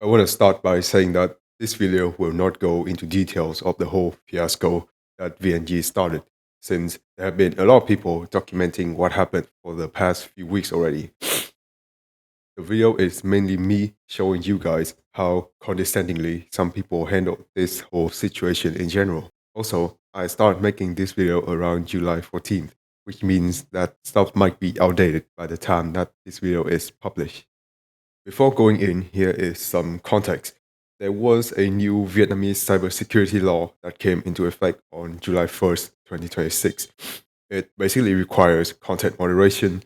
I want to start by saying that this video will not go into details of the whole fiasco that VNG started, since there have been a lot of people documenting what happened for the past few weeks already. The video is mainly me showing you guys how condescendingly some people handled this whole situation in general. Also, I started making this video around July 14th, which means that stuff might be outdated by the time that this video is published. Before going in, here is some context. There was a new Vietnamese cybersecurity law that came into effect on July 1st, 2026. It basically requires content moderation,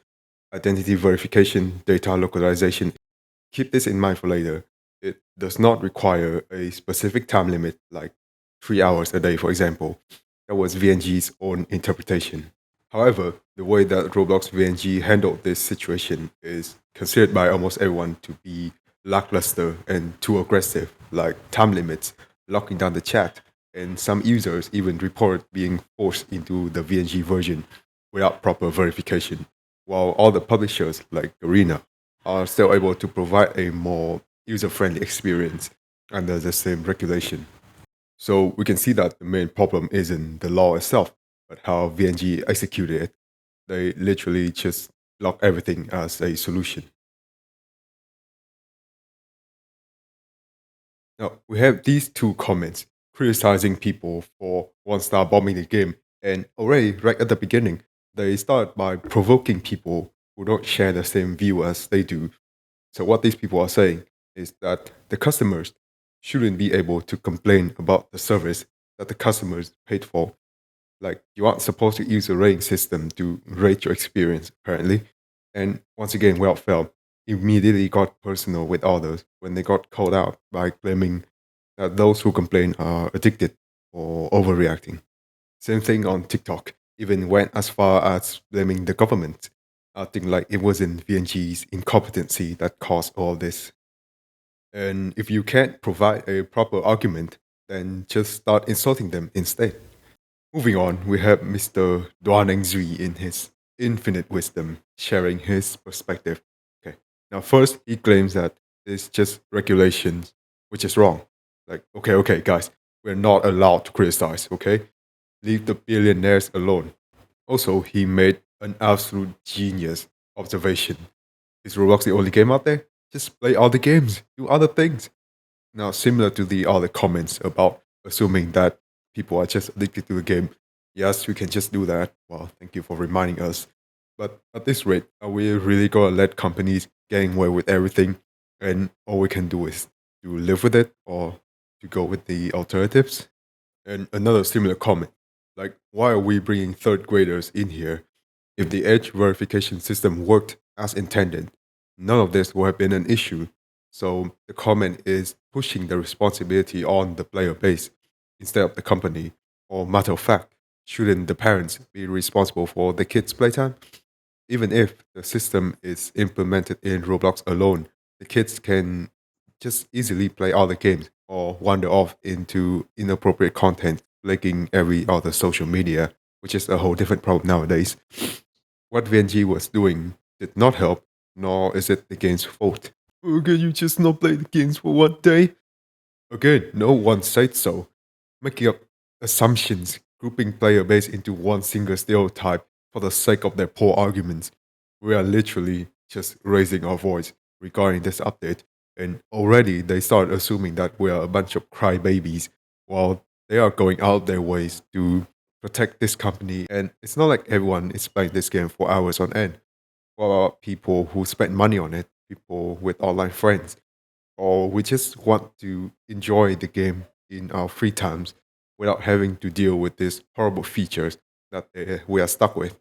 identity verification, data localization. Keep this in mind for later. It does not require a specific time limit, like 3 hours a day, for example. That was VNG's own interpretation. However, the way that Roblox VNG handled this situation is considered by almost everyone to be lackluster and too aggressive, like time limits, locking down the chat, and some users even report being forced into the VNG version without proper verification, while all the publishers, like Arena, are still able to provide a more user-friendly experience under the same regulation. So we can see that the main problem isn't the law itself, but how VNG executed it. They literally just lock everything as a solution. Now, we have these two comments criticizing people for one-star bombing the game, and already right at the beginning, they start by provoking people who don't share the same view as they do. So what these people are saying is that the customers shouldn't be able to complain about the service that the customers paid for. Like, you aren't supposed to use a rating system to rate your experience, apparently. And once again, without fail, immediately got personal with others when they got called out by claiming that those who complain are addicted or overreacting. Same thing on TikTok, even went as far as blaming the government, acting like it wasn't VNG's incompetency that caused all this. And if you can't provide a proper argument, then just start insulting them instead. Moving on, we have Mr. Duaneng Zui in his infinite wisdom sharing his perspective. Okay. Now, first, he claims that it's just regulations, which is wrong. Like, okay, guys, we're not allowed to criticize, okay? Leave the billionaires alone. Also, he made an absolute genius observation. Is Roblox the only game out there? Just play other games, do other things. Now, similar to the other comments about assuming that people are just addicted to the game, yes, we can just do that. Well, thank you for reminding us. But at this rate, are we really going to let companies get away with everything and all we can do is to live with it or to go with the alternatives? And another similar comment, like, why are we bringing third graders in here? If the edge verification system worked as intended, none of this would have been an issue. So the comment is pushing the responsibility on the player base instead of the company. Or matter of fact, shouldn't the parents be responsible for the kids' playtime? Even if the system is implemented in Roblox alone, the kids can just easily play other games or wander off into inappropriate content, liking every other social media, which is a whole different problem nowadays. What VNG was doing did not help, nor is it the game's fault. Oh, can you just not play the games for one day? Again, no one said so. Making up assumptions, grouping player base into one single stereotype for the sake of their poor arguments. We are literally just raising our voice regarding this update, and already they start assuming that we are a bunch of crybabies while they are going out their ways to protect this company. And it's not like everyone is playing this game for hours on end. What about people who spend money on it, people with online friends, or we just want to enjoy the game in our free times without having to deal with these horrible features that we are stuck with?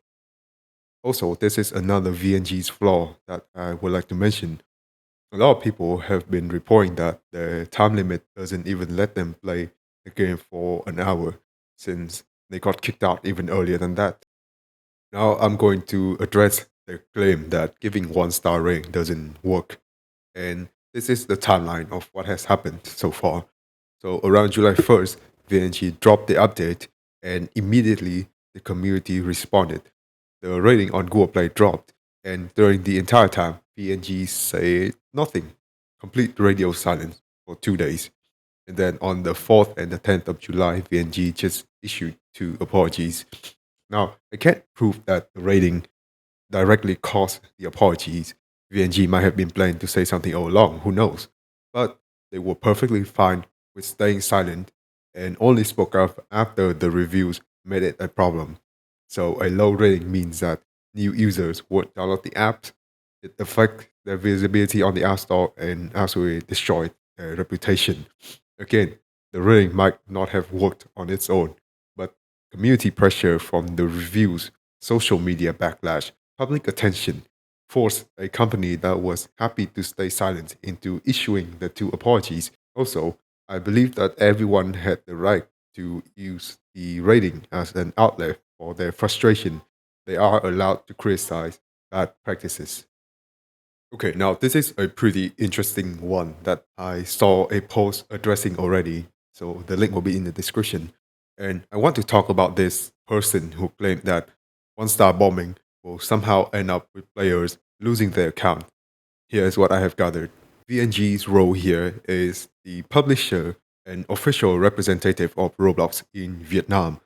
Also, this is another VNG's flaw that I would like to mention. A lot of people have been reporting that the time limit doesn't even let them play the game for an hour since they got kicked out even earlier than that. Now I'm going to address the claim that giving one-star rating doesn't work. And this is the timeline of what has happened so far. So around July 1st, VNG dropped the update and immediately the community responded. The rating on Google Play dropped, and during the entire time, VNG said nothing. complete radio silence for 2 days. And then on the 4th and the 10th of July, VNG just issued two apologies. Now, I can't prove that the rating directly caused the apologies. VNG might have been planning to say something all along, who knows? But they were perfectly fine with staying silent and only spoke up after the reviews made it a problem. So a low rating means that new users would download the app, it affects their visibility on the App Store and absolutely destroyed their reputation. Again, the rating might not have worked on its own, but community pressure from the reviews, social media backlash, public attention forced a company that was happy to stay silent into issuing the two apologies. Also, I believe that everyone had the right to use the rating as an outlet for their frustration. They are allowed to criticize bad practices. Okay, now this is a pretty interesting one that I saw a post addressing already. So the link will be in the description. And I want to talk about this person who claimed that one star bombing will somehow end up with players losing their account. Here's what I have gathered. VNG's role here is the publisher and official representative of Roblox in Vietnam,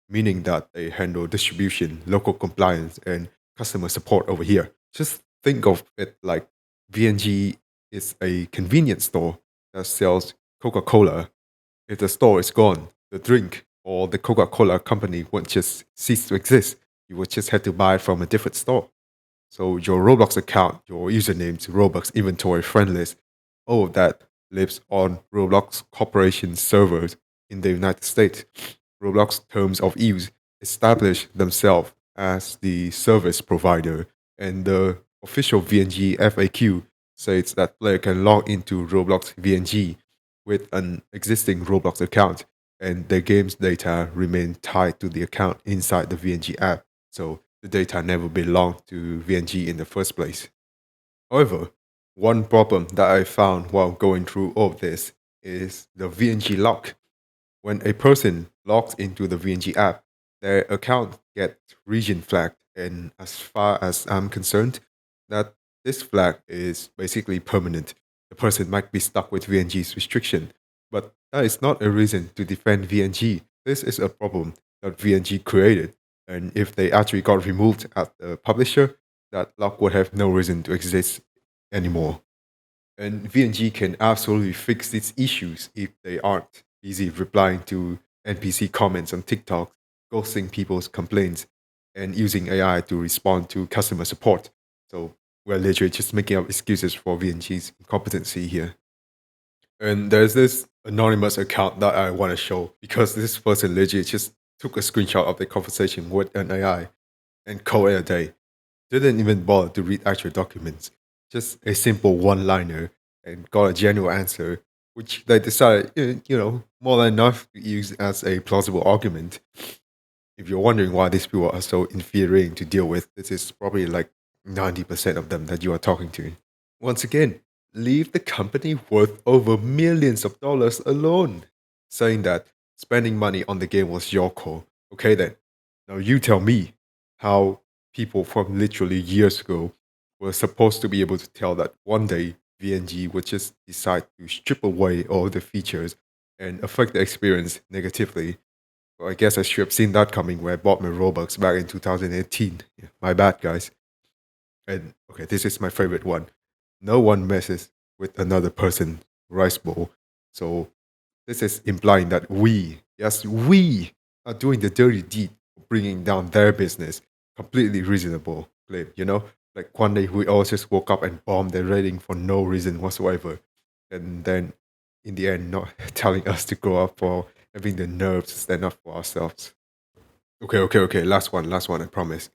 meaning that they handle distribution, local compliance, and customer support over here. Just think of it like VNG is a convenience store that sells Coca Cola. If the store is gone, the drink or the Coca Cola company won't just cease to exist. You would just have to buy it from a different store. So your Roblox account, your usernames, Roblox inventory, friend list, all of that lives on Roblox Corporation servers in the United States. Roblox terms of use establish themselves as the service provider, and the official VNG FAQ says that player can log into Roblox VNG with an existing Roblox account, and their game's data remain tied to the account inside the VNG app. So the data never belonged to VNG in the first place. However, one problem that I found while going through all of this is the VNG lock. When a person logs into the VNG app, their account gets region flagged, and as far as I'm concerned, that this flag is basically permanent. The person might be stuck with VNG's restriction, but that is not a reason to defend VNG. This is a problem that VNG created, and if they actually got removed at the publisher, that lock would have no reason to exist anymore. And VNG can absolutely fix these issues if they aren't busy replying to NPC comments on TikTok, ghosting people's complaints, and using AI to respond to customer support. So we're literally just making up excuses for VNG's incompetency here. And there's this anonymous account that I want to show because this person legit just took a screenshot of the conversation with an AI and called it a day. Didn't even bother to read actual documents, just a simple one liner and got a genuine answer, which they decided, more than enough to use as a plausible argument. If you're wondering why these people are so infuriating to deal with, this is probably like 90% of them that you are talking to. Once again, leave the company worth over millions of dollars alone, saying that spending money on the game was your call. Okay, then. Now you tell me how people from literally years ago were supposed to be able to tell that one day VNG would just decide to strip away all the features and affect the experience negatively. Well, I guess I should have seen that coming when I bought my Robux back in 2018. Yeah, my bad, guys. And okay, this is my favorite one. No one messes with another person's rice bowl. So this is implying that we, yes, we are doing the dirty deed of bringing down their business. Completely reasonable claim, Like one day we all just woke up and bombed their rating for no reason whatsoever. And then in the end, not telling us to grow up for having the nerve to stand up for ourselves. Okay. Last one, I promise.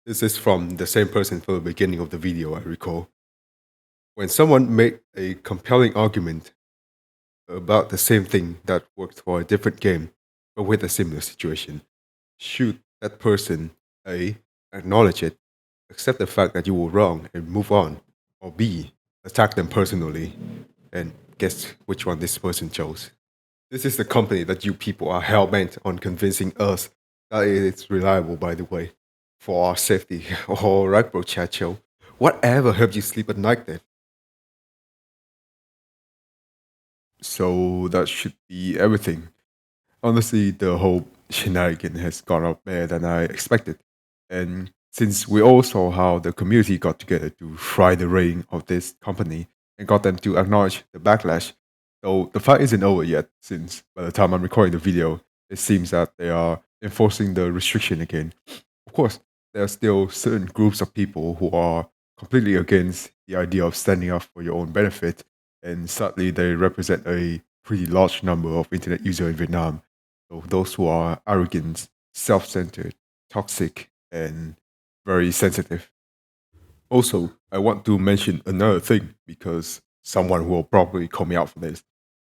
This is from the same person from the beginning of the video, I recall. When someone made a compelling argument about the same thing that worked for a different game, but with a similar situation, should that person A, acknowledge it, accept the fact that you were wrong and move on, or B, attack them personally? And guess which one this person chose? This is the company that you people are hell bent on convincing us that it is reliable, by the way, for our safety. All right, bro, Chacho. Whatever helped you sleep at night then? So that should be everything. Honestly, the whole shenanigan has gone out better than I expected. And since we all saw how the community got together to fry the reign of this company and got them to acknowledge the backlash, though the fight isn't over yet, since by the time I'm recording the video, it seems that they are enforcing the restriction again. Of course, there are still certain groups of people who are completely against the idea of standing up for your own benefit, and sadly, they represent a pretty large number of internet users in Vietnam. So those who are arrogant, self-centered, toxic, and very sensitive. Also, I want to mention another thing because someone will probably call me out for this.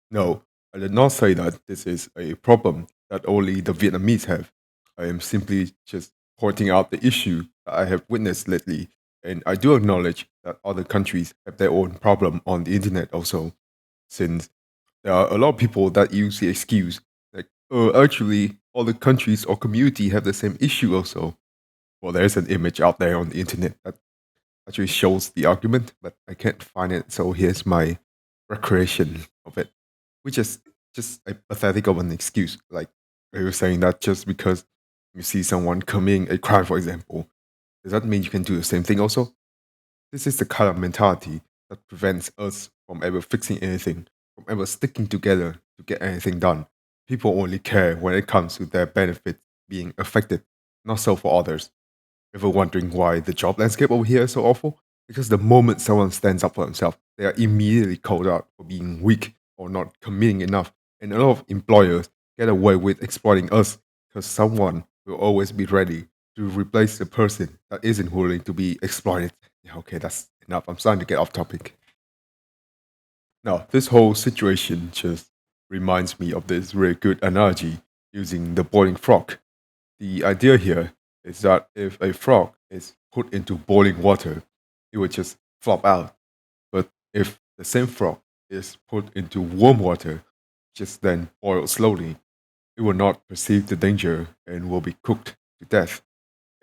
No, I did not say that this is a problem that only the Vietnamese have. I am simply just pointing out the issue that I have witnessed lately, and I do acknowledge that other countries have their own problem on the internet also, since there are a lot of people that use the excuse like, oh, actually, all the countries or community have the same issue also. Well, there's an image out there on the internet that actually shows the argument, but I can't find it, so here's my recreation of it, which is just a pathetic of an excuse. Like, I was saying that just because you see someone committing a crime, for example, does that mean you can do the same thing also? This is the kind of mentality that prevents us from ever fixing anything, from ever sticking together to get anything done. People only care when it comes to their benefit being affected, not so for others. Ever wondering why the job landscape over here is so awful? Because the moment someone stands up for themselves, they are immediately called out for being weak or not committing enough. And a lot of employers get away with exploiting us because someone will always be ready to replace the person that isn't willing to be exploited. Yeah, okay, that's enough. I'm starting to get off topic. Now, this whole situation just reminds me of this really good analogy using the boiling frog. The idea here is that if a frog is put into boiling water, it would just flop out. But if the same frog is put into warm water, just then boiled slowly, it will not perceive the danger and will be cooked to death.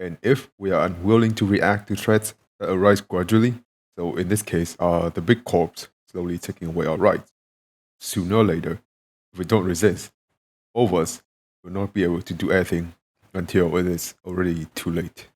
And if we are unwilling to react to threats that arise gradually, so in this case, the big corpse slowly taking away our rights, sooner or later, if we don't resist, all of us will not be able to do anything until it is already too late.